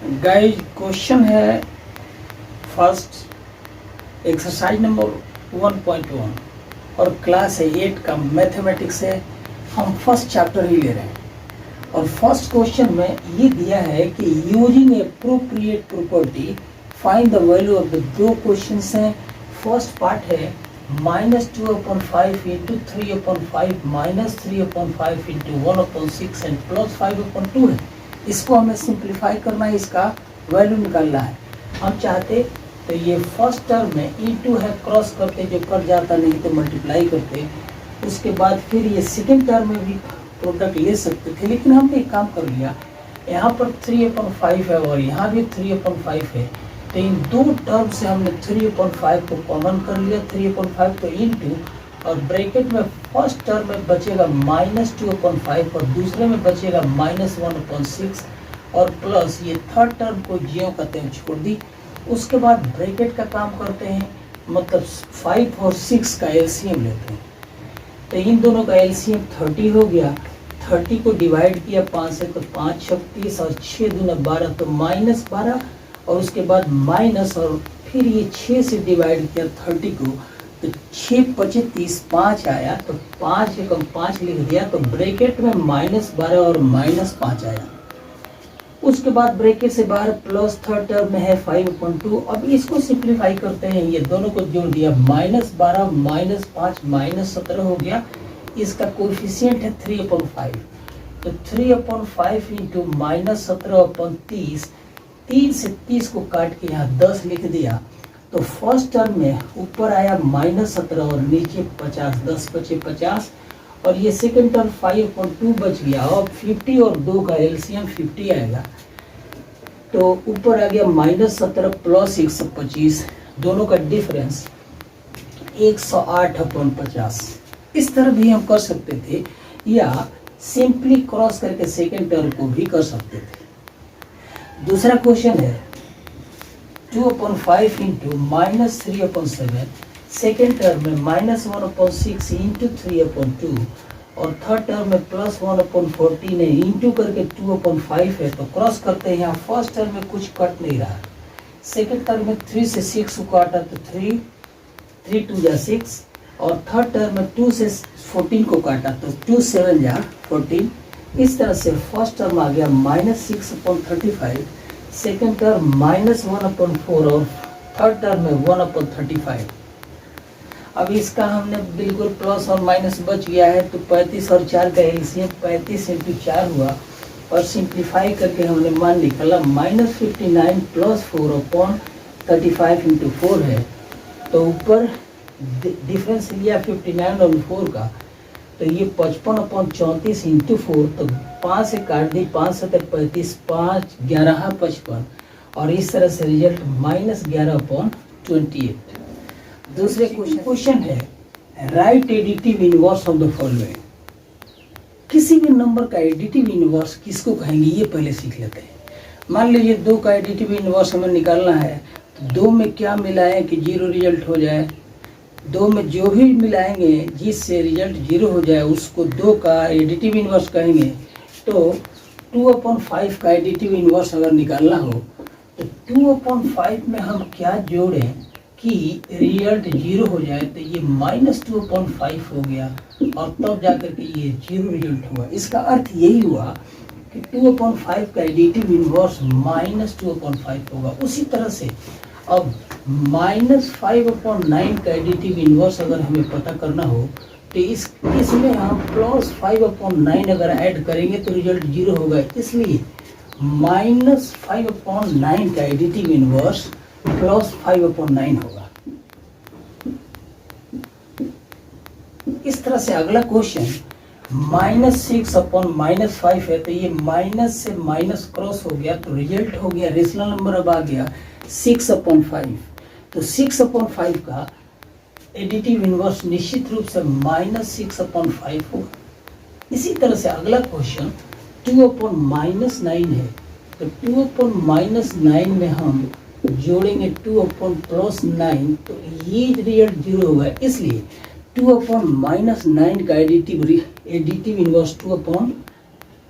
Guys question है first exercise number 1.1 और class है 8 का मैथमेटिक्स है। हम फर्स्ट चैप्टर ही ले रहे हैं और फर्स्ट क्वेश्चन में ये दिया है कि using appropriate property find the value of the दो क्वेश्चन हैं। फर्स्ट पार्ट है -2/5 इंटू 3/5 -3/5 इंटू 1/6 एंड +5/2 है। इसको हमें सिंप्लीफाई करना है, इसका वैल्यू निकालना है। हम चाहते तो ये फर्स्ट टर्म में E2 है क्रॉस करते जो कट जाता, नहीं तो मल्टीप्लाई करते। उसके बाद फिर ये सेकेंड टर्म में भी प्रोडक्ट ले सकते थे, लेकिन हमने एक काम कर लिया, यहाँ पर 3/5 है और यहाँ भी 3/5 है, तो इन दो टर्म से हमने 3/5 को कॉमन कर लिया। 3/5 तो इंटू और ब्रैकेट में फर्स्ट टर्म में बचेगा -2/5 और दूसरे में बचेगा -1/6 और प्लस ये थर्ड टर्म को ज्यों कहते हैं छोड़ दी। उसके बाद ब्रैकेट का काम करते हैं, मतलब 5 और 6 का एलसीएम लेते हैं। तो इन दोनों का एलसीएम 30 हो गया। 30 को डिवाइड किया 5 से तो 5 × 36 और 6 दूना 12 तो -12 और उसके बाद माइनस और फिर ये 6 से डिवाइड किया 30 को तो 6 × 25 30 5 आया, तो 5 एकम 5 लिख दिया, तो ब्रैकेट में -12 और -5 आया। उसके बाद ब्रैकेट से बाहर प्लस थर्ड टर्म में है 5/2। अब इसको सिंप्लीफाई करते हैं, ये दोनों को जोड़ दिया -12 -5 -17 हो गया। इसका कोएफिशिएंट है 3/5, तो 3/5 इंटू -17/30, 3 से 30 को काट के यहाँ 10 लिख दिया। तो फर्स्ट टर्म में ऊपर आया -17 और नीचे 50, 10 बचे 50 और ये सेकंड टर्म 5/2 बच गया। अब 50 और 2 का एलसीएम 50 आएगा, तो ऊपर आ गया -17 प्लस 125, दोनों का डिफरेंस 108/50। इस तरह भी हम कर सकते थे या सिंपली क्रॉस करके सेकंड टर्म को भी कर सकते थे। दूसरा क्वेश्चन है 2/5 इंटू -3/7, सेकेंड टर्म में -1/6 इंटू 3/2 और थर्ड टर्म में +1/14 है, इंटू करके 2/5 है। तो क्रॉस करते हैं, यहाँ फर्स्ट टर्म में कुछ कट नहीं रहा। सेकेंड टर्म में 3 से 6 को काटा तो 3 2 जा 6 और थर्ड टर्म में 2 से 14 को काटा तो 2 7 जा 14। इस तरह से फर्स्ट टर्म आ गया -6/35, सेकेंड टर्म -1/4 और थर्ड टर्म में 1/35। अब इसका हमने बिल्कुल प्लस और माइनस बच गया है, तो 35 और 4 का एलसीएम 35 इंटू 4 हुआ और सिंप्लीफाई करके हमने मान निकाला -59 + 4/35 इंटू 4 है। तो ऊपर डिफरेंस लिया 59 और 4 का, तो ये 55/34 इंटू 4, तो 5 से काट दी, 5 से 35, 5 11 55 और इस तरह से रिजल्ट -11/28। दूसरे क्वेश्चन है right additive inverse of the following. किसी भी नंबर का एडिटिव इनवर्स किसको कहेंगे ये पहले सीख लेते हैं। मान लीजिए 2 का एडिटिव इनवर्स हमें निकालना है, तो 2 में क्या मिलाएं कि 0 रिजल्ट हो जाए। 2 में जो भी मिलाएंगे जिससे रिजल्ट 0 हो जाए उसको 2 का एडिटिव इनवर्स कहेंगे। तो 2/5 का एडिटिव इनवर्स अगर निकालना हो तो 2/5 में हम क्या जोड़ें कि रिजल्ट 0 हो जाए, तो ये -2/5 हो गया और तब जाकर के ये 0 रिजल्ट हुआ। इसका अर्थ यही हुआ कि 2/5 का एडिटिव इनवर्स -2/5 होगा। उसी तरह से अब -5/9 का एडिटिव इनवर्स अगर हमें पता करना हो तो इसमें हम +5/9 अगर ऐड करेंगे तो रिजल्ट 0 होगा। इसलिए -5/9 का एडिटिव इनवर्स +5/9 होगा। इस तरह से अगला क्वेश्चन -6/-5 है, तो ये माइनस से माइनस क्रॉस हो गया तो रिजल्ट हो गया, रेशनल नंबर अब आ गया 6/5। तो 6/5 का एडिटिव इनवर्स निश्चित रूप से -6/5 होगा। इसी तरह से अगला क्वेश्चन 2/-9 है, तो 2/-9 में हम जोड़ेंगे 2/+9 तो ये रिजल्ट 0 होगा। इसलिए 2/-9 का एडिटिव इनवर्स 2/+9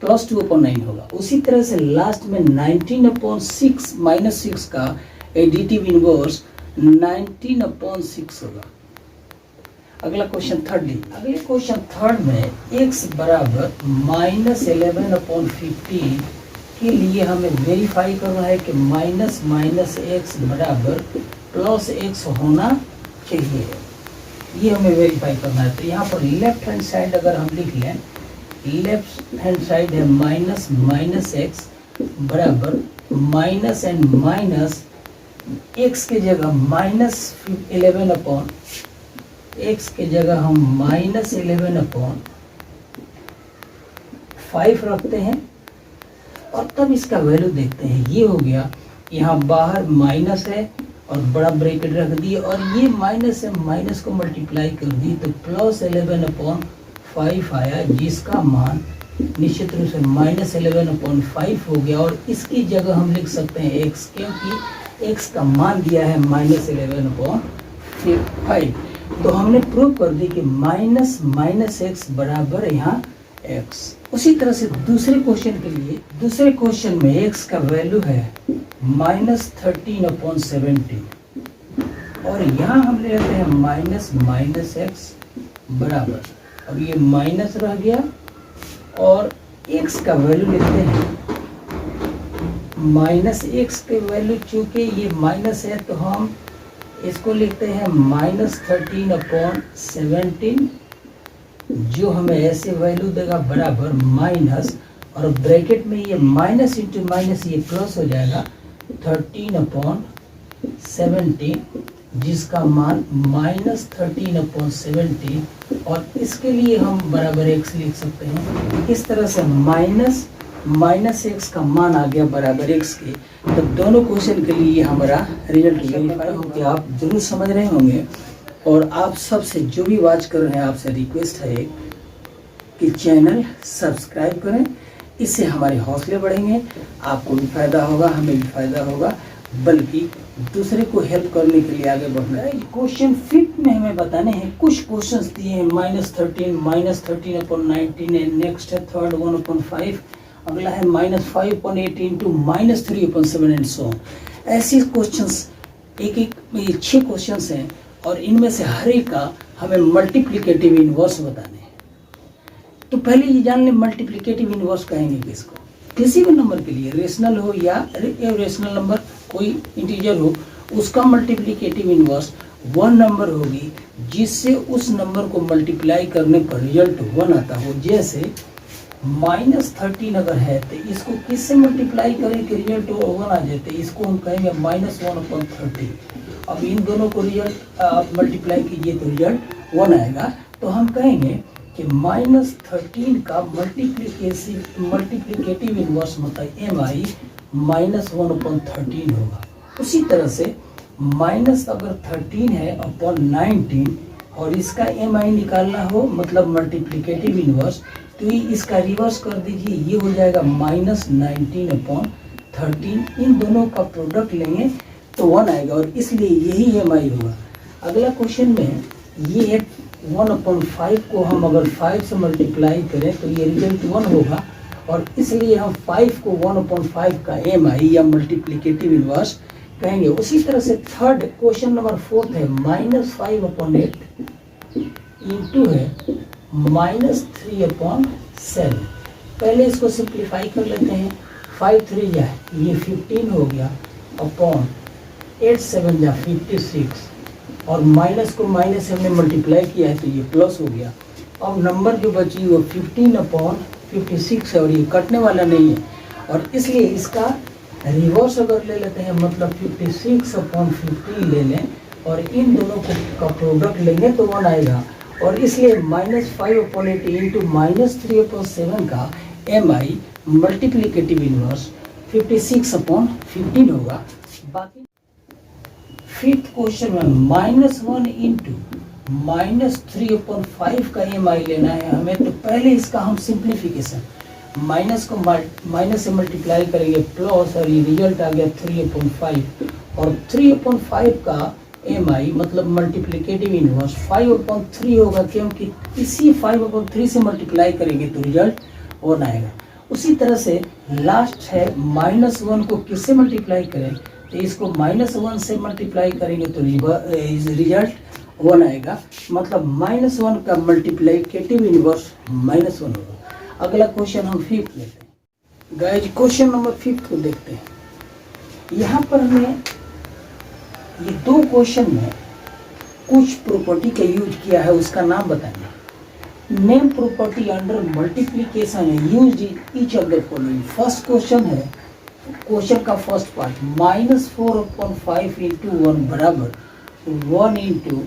+2/9 होगा। उसी तरह से लास्ट में 19/6 -6 का एडिटिव इनवर्स 19/6 होगा। अगला क्वेश्चन अगले क्वेश्चन थर्ड में x बराबर -11/15 के लिए हमें वेरीफाई करना है कि माइनस x बराबर +x होना चाहिए। ये हमें वेरीफाई करना है। तो यहाँ पर लेफ्ट हैंड साइड अगर हम लिख लें, लेफ्ट हैंड साइड है -x बराबर माइनस एंड माइनस x के जगह -11 x के जगह हम -11/5 रखते हैं और तब इसका वैल्यू देखते हैं। ये हो गया, यहाँ बाहर माइनस है और बड़ा ब्रैकेट रख दिए और ये माइनस से माइनस को मल्टीप्लाई कर दी तो +11/5 आया, जिसका मान निश्चित रूप से -11/5 हो गया। और इसकी जगह हम लिख सकते हैं x, क्योंकि x का मान दिया है -11/5। तो हमने प्रूव कर दी कि -x बराबर यहाँ x। उसी तरह से दूसरे क्वेश्चन के लिए, दूसरे क्वेश्चन में x का वैल्यू है -13/17 और यहाँ हम ले लेते हैं -x बराबर, अब ये माइनस रह गया और x का वैल्यू लिखते हैं -x के वैल्यू, चूंकि ये माइनस है तो हम इसको लिखते हैं -13/17, जो हमें ऐसे वैल्यू देगा बराबर माइनस, और ब्रैकेट में ये माइनस इंटू माइनस ये प्लस हो जाएगा 13/17, जिसका मान -13/17, और इसके लिए हम बराबर x लिख सकते हैं। इस तरह से -x का मान आ गया बराबर x के। तो दोनों क्वेश्चन के लिए हमारा रिजल्ट वेरीफाई हो गया। आप जरूर समझ रहे होंगे और आप सबसे जो भी वॉच कर रहे हैं, आपसे रिक्वेस्ट है कि चैनल सब्सक्राइब करें, इससे हमारे हौसले बढ़ेंगे, आपको भी फायदा होगा, हमें भी फायदा होगा, बल्कि दूसरे को हेल्प करने के लिए आगे बढ़ना है। क्वेश्चन 5 में हमें बताने हैं, कुछ क्वेश्चंस दिए हैं -13 -13/19 है, नेक्स्ट है थर्ड 1/5, अगला है -5/8 इंटू -3/7 एंड सो ऑन। ऐसे क्वेश्चंस एक 6 क्वेश्चंस हैं और इनमें से हर एक का हमें मल्टीप्लिकेटिव इनवर्स बताने हैं। तो पहले ये जान लें मल्टीप्लिकेटिव इनवर्स कहेंगे किसको। किसी भी नंबर के लिए, रेशनल हो या इरेशनल नंबर, कोई इंटीजर हो, उसका मल्टीप्लिकेटिव इनवर्स 1 नंबर होगी जिससे उस नंबर को मल्टीप्लाई करने पर रिजल्ट 1 आता हो। जैसे -13 अगर है तो इसको किससे मल्टीप्लाई करें कि रिजल्ट 1 आ जाते, इसको हम कहेंगे -1/30। अब इन दोनों को रिजल्ट आप मल्टीप्लाई कीजिए तो रिजल्ट 1 आएगा। तो हम कहेंगे कि -13 का मल्टीप्लिकेटिव इनवर्स मतलब MI -1/13 होगा। उसी तरह से माइनस अगर 13 है अपॉन 19 और इसका MI निकालना हो मतलब मल्टीप्लिकेटिव इनवर्स, तो ये इसका रिवर्स कर दीजिए, ये हो जाएगा -19/13। इन दोनों का प्रोडक्ट लेंगे तो 1 आएगा और इसलिए यही MI होगा। अगला क्वेश्चन में ये 1/5 को हम अगर 5 से मल्टीप्लाई करें तो ये रिजल्ट 1 होगा और इसलिए हम 5 को 1/5 का MI या मल्टीप्लिकेटिव इनवर्स कहेंगे। उसी तरह से थर्ड क्वेश्चन नंबर 4 है -5/8 इंटू है -3/7। पहले इसको सिंप्लीफाई कर लेते हैं। 5 3 जा ये 15 हो गया अपॉन 8 7 जा 56 और माइनस को माइनस से हमने मल्टीप्लाई किया है तो ये प्लस हो गया। अब नंबर जो बची वो 15/56 है और ये कटने वाला नहीं है और इसलिए इसका रिवर्स अगर ले लेते हैं मतलब 56/15 ले लें और इन दोनों का प्रोडक्ट लेंगे तो 1 आएगा और इसलिए -5/8 इंटू -3/7 का MI मल्टीप्लिकेटिव इनवर्स 56/15 होगा। बाकी फिफ्थ क्वेश्चन में -1 इंटू -3/5 का MI लेना है हमें। तो पहले इसका हम सिंप्लीफिकेशन माइनस को माइनस से मल्टीप्लाई करेंगे प्लस और ये रिजल्ट आ गया 3/5 और 3/5 का MI मतलब मल्टीप्लिकेटिव इनवर्स 5/3 होगा क्योंकि इसी 5/3 से मल्टीप्लाई करेंगे तो रिजल्ट 1 आएगा। उसी तरह से लास्ट है -1 को किससे मल्टीप्लाई करें, तो इसको -1 से मल्टीप्लाई करेंगे तो रिजल्ट 1 आएगा, मतलब -1 का मल्टीप्लिकेटिव इनवर्स -1 होगा। अगला क्वेश्चन हम 5th लेते हैं। गाइज क्वेश्चन नंबर 5 को देखते हैं। यहाँ पर हमें ये 2 क्वेश्चन में कुछ प्रॉपर्टी का यूज किया है, उसका नाम बताएंगे। नेम प्रॉपर्टी अंडर मल्टीप्लीकेशन है used in each of the following. First question है, क्वेश्चन का फर्स्ट पार्ट -4/5 इंटू 1 बराबर 1 इंटू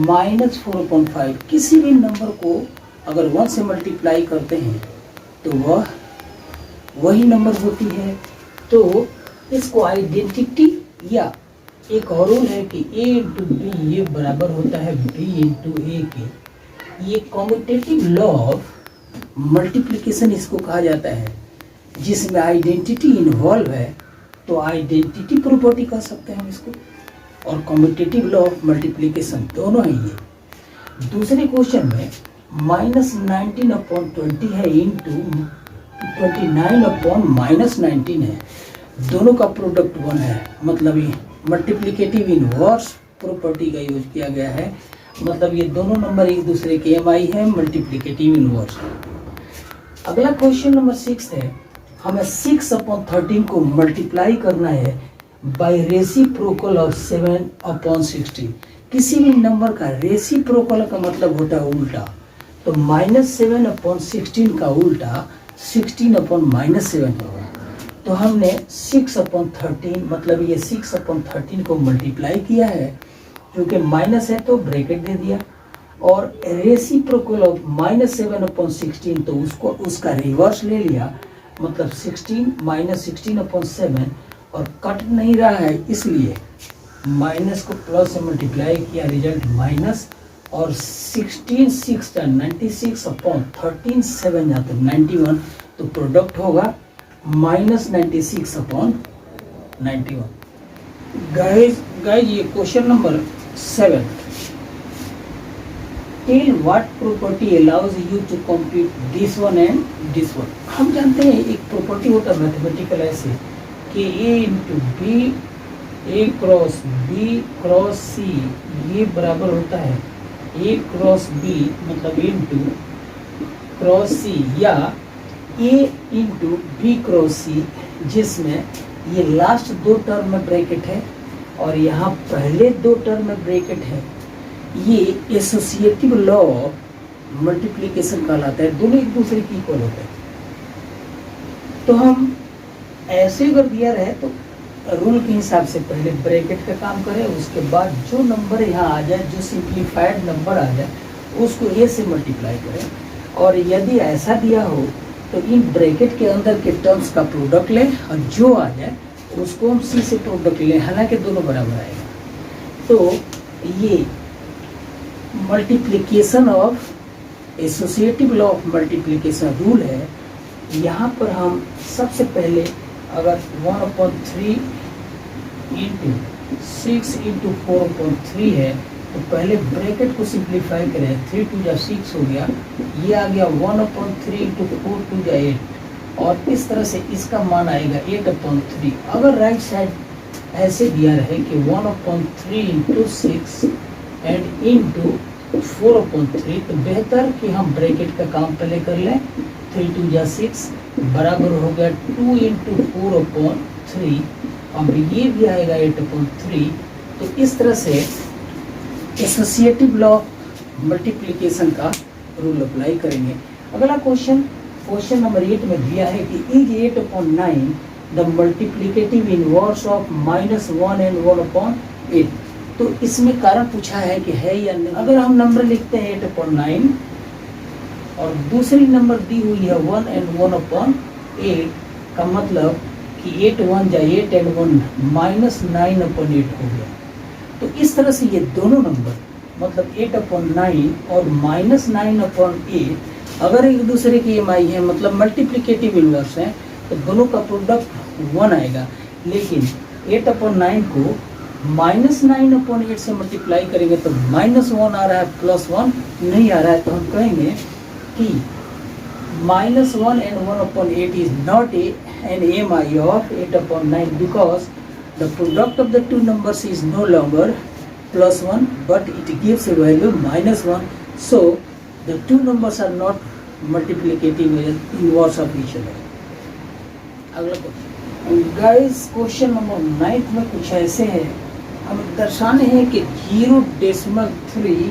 -4/5। किसी भी नंबर को अगर 1 से मल्टीप्लाई करते हैं तो वह वही नंबर होती है। तो इसको आइडेंटिटी या एक और रूल है कि a इंटू बी ये बराबर होता है b इंटू ए के। ये कॉम्यूटेटिव लॉ ऑफ मल्टीप्लिकेशन इसको कहा जाता है, जिसमें आइडेंटिटी इन्वॉल्व है, तो आइडेंटिटी प्रॉपर्टी कह सकते हैं हम इसको, और कॉम्यूटेटिव लॉ ऑफ मल्टीप्लिकेशन दोनों है ये। दूसरे क्वेश्चन में -19/20 है इंटू 29/-19 है, दोनों का प्रोडक्ट 1 है, मतलब ये मल्टीप्लिकेटिव इनवर्स प्रॉपर्टी का यूज किया गया है, मतलब ये दोनों नंबर एक दूसरे के एमआई है, मल्टीप्लिकेटिव इनवर्स। अगला क्वेश्चन नंबर 6 है, हमें 6/13 को मल्टीप्लाई करना है बाय रेसिप्रोकल ऑफ 7/16। किसी भी नंबर का रेसिप्रोकल का मतलब होता है उल्टा, तो -7/16 का उल्टा 16/-7 होगा। तो हमने 6/13 मतलब ये 6/13 को मल्टीप्लाई किया है, क्योंकि माइनस है तो ब्रैकेट दे दिया, और रेसिप्रोकल ऑफ -7/16 तो उसको उसका रिवर्स ले लिया, मतलब 16 -16/7, और कट नहीं रहा है इसलिए माइनस को प्लस से मल्टीप्लाई किया, रिजल्ट माइनस, और 16 6 96/13 7 या तो 91, तो प्रोडक्ट होगा -96/91। गाइज ये question number 7। Tell what property allows you to compute this one and this one. हम जानते हैं एक प्रॉपर्टी होता है मैथमेटिकल ऐसे कि a into B a cross b cross c ये बराबर होता है a क्रॉस b मतलब इंटू क्रॉस c, या a into B cross C, जिसमें ये लास्ट 2 टर्म में ब्रैकेट है और यहाँ पहले 2 टर्म में ब्रैकेट है। ये एसोसिएटिव लॉ मल्टीप्लिकेशन कहलाता है, दोनों एक दूसरे की इक्वल होते हैं। तो हम ऐसे अगर दिया रहे तो रूल के हिसाब से पहले ब्रैकेट का काम करें, उसके बाद जो नंबर यहाँ आ जाए, जो सिंप्लीफाइड नंबर आ जाए, उसको a से मल्टीप्लाई करें, और यदि ऐसा दिया हो तो इन ब्रैकेट के अंदर के टर्म्स का प्रोडक्ट लें, और जो आ जाए उसको हम c से प्रोडक्ट लें, हालांकि दोनों बराबर आएगा। तो ये multiplication of associative law of multiplication rule है। यहाँ पर हम सबसे पहले अगर 1/3 इंटू 6 इंटू 4/3 है, तो पहले ब्रैकेट को सिंप्लीफाई करें, 3 2 6 हो गया, ये आ गया 1/3 इंटू 4 2 8, और इस तरह से इसका मान आएगा 8/3। अगर राइट साइड ऐसे दिया रहे कि 1/3 इंटू 6 एंड इंटू 4/3, तो बेहतर कि हम ब्रैकेट का काम पहले कर लें। 3 2 6 बराबर हो गया 2 इंटू 4/3, अब ये भी आएगा 8/3। तो इस तरह से एसोसिएटिव लॉ मल्टीप्लिकेशन का रूल अप्लाई करेंगे। अगला क्वेश्चन नंबर 8 में दिया है कि is 8/9 the multiplicative inverse of -1 and 1/8। तो इसमें कारण पूछा है कि है या नहीं। अगर हम नंबर लिखते हैं 8/9 और दूसरी नंबर दी हुई है 1 एंड 1/8, का मतलब कि 8 1 जा 8 एंड 1 -9/8 हो गया। तो इस तरह से ये दोनों नंबर मतलब 8/9 और -9/8 अगर एक दूसरे की एमआई है, मतलब मल्टीप्लिकेटिव इनवर्स है, तो दोनों का प्रोडक्ट 1 आएगा। लेकिन 8/9 को -9/8 से मल्टीप्लाई करेंगे तो -1 आ रहा है, +1 नहीं आ रहा है, तो हम कहेंगे कि -1 and 1/8 is not an AMI of 8/9 because the product of the two numbers is no longer +1 but it gives a value -1. So the two numbers are not multiplicative inverse of each other. अगला question guys, question number 9 में कुछ ऐसे है, हमें दर्शाने हैं कि 0.3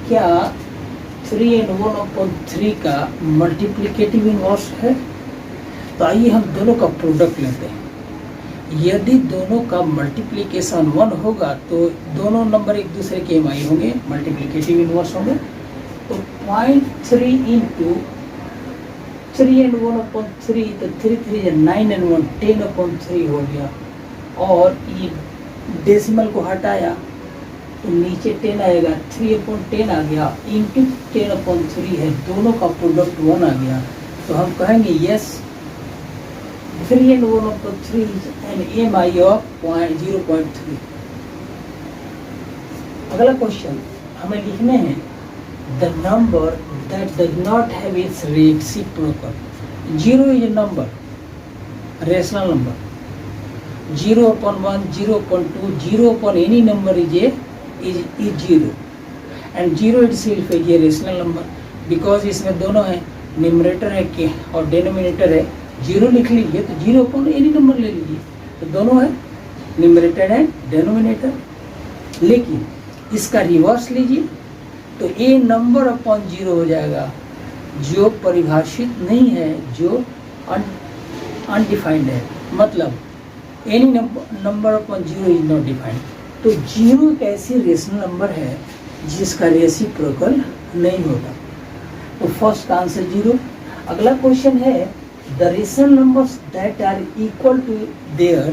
क्या 3 and 1/3 का मल्टीप्लिकेटिव इनवर्स है। तो आइए हम दोनों का प्रोडक्ट लेते हैं। यदि दोनों का मल्टीप्लिकेशन 1 होगा तो दोनों नंबर एक दूसरे के एमआई होंगे, मल्टीप्लिकेटिव इनवर्स होंगे। तो 0.3 इंटू 3 and 1/3 तो 3 3 9 and 1 10/3 हो गया। और ये डेसिमल को हटाया तो नीचे 10 आएगा, 3/10 आ गया, इंटू 10/3 है, दोनों का प्रोडक्ट 1 आ गया। तो हम कहेंगे यस 3 and 1/3 एन एमआई ऑफ 0.3। अगला क्वेश्चन हमें लिखने हैं the number that does not have its reciprocal. 0 is a number, rational number. 0/1, 0/2, 0 any number is 0 and 0 itself is a rational number because इसमें दोनों है, न्यूमरेटर है के और डिनोमिनेटर है। 0 लिख लीजिए तो 0 any नंबर ले लीजिए, तो दोनों है, न्यूमरेटर है डिनोमिनेटर। लेकिन इसका रिवर्स लीजिए तो a नंबर अपॉन 0 हो जाएगा, जो परिभाषित नहीं है, जो अनडिफाइंड है। मतलब any number upon 0 is not defined. तो 0 एक ऐसी रेशनल नंबर है जिसका रेसिप्रोकल नहीं होता। तो फर्स्ट का आंसर 0। अगला क्वेश्चन है the rational numbers that are equal to their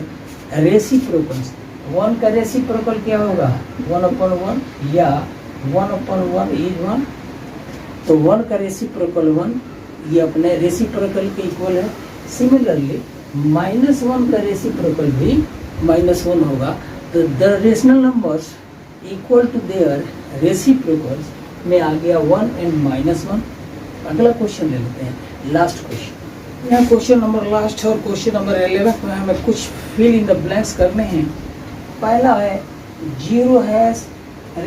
reciprocals. 1 का रेसिप्रोकल क्या होगा? 1/1 या 1/1 इज 1। तो 1 का रेसिप्रोकल 1, ये अपने रेसिप्रोकल के इक्वल है। सिमिलरली -1 का रेसिप्रोकल भी -1 होगा। तो the rational numbers equal to their reciprocals में आ गया 1 and -1। अगला क्वेश्चन ले लेते हैं, लास्ट क्वेश्चन। यहाँ क्वेश्चन नंबर लास्ट है और क्वेश्चन नंबर 11 में हमें कुछ फिल इन द ब्लैंक्स करने हैं। पहला है 0 हैज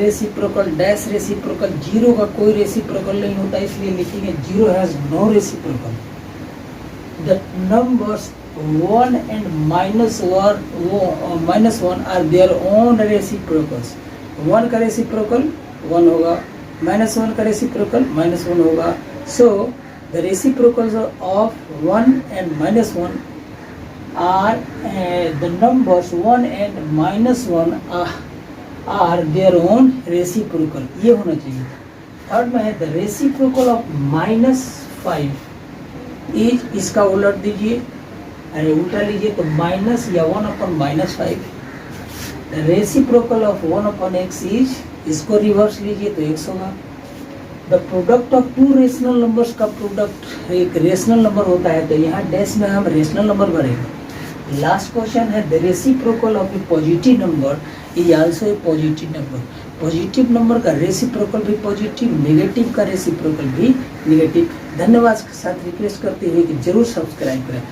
रेसिप्रोकल डैश रेसिप्रोकल। 0 का कोई रेसिप्रोकल नहीं होता, इसलिए लिखेंगे 0 has no reciprocal. The numbers 1 and -1 are their own reciprocals। 1 का रेसिप्रोकल 1 होगा, -1 का रेसिप्रोकल -1 होगा। So the reciprocals of 1 and -1 are the numbers 1 and -1 are their own reciprocal। ये होना चाहिए। थर्ड में है द रेसिप्रोकल ऑफ -5 इज, इसका उलट दीजिए, अरे उल्टा लीजिए तो माइनस या 1/-5। रेसिप्रोकल ऑफ 1/x इज, इसको रिवर्स लीजिए तो x होगा। The product of two rational numbers का प्रोडक्ट एक रेशनल नंबर होता है, तो यहाँ डैश में हम रेशनल नंबर भरेंगे। लास्ट क्वेश्चन है the reciprocal of a positive number is also a positive number. Positive number का रेसिप्रोकल भी पॉजिटिव, नेगेटिव का रेसिप्रोकल भी नेगेटिव। धन्यवाद के साथ रिक्वेस्ट करते हुए कि जरूर सब्सक्राइब करें।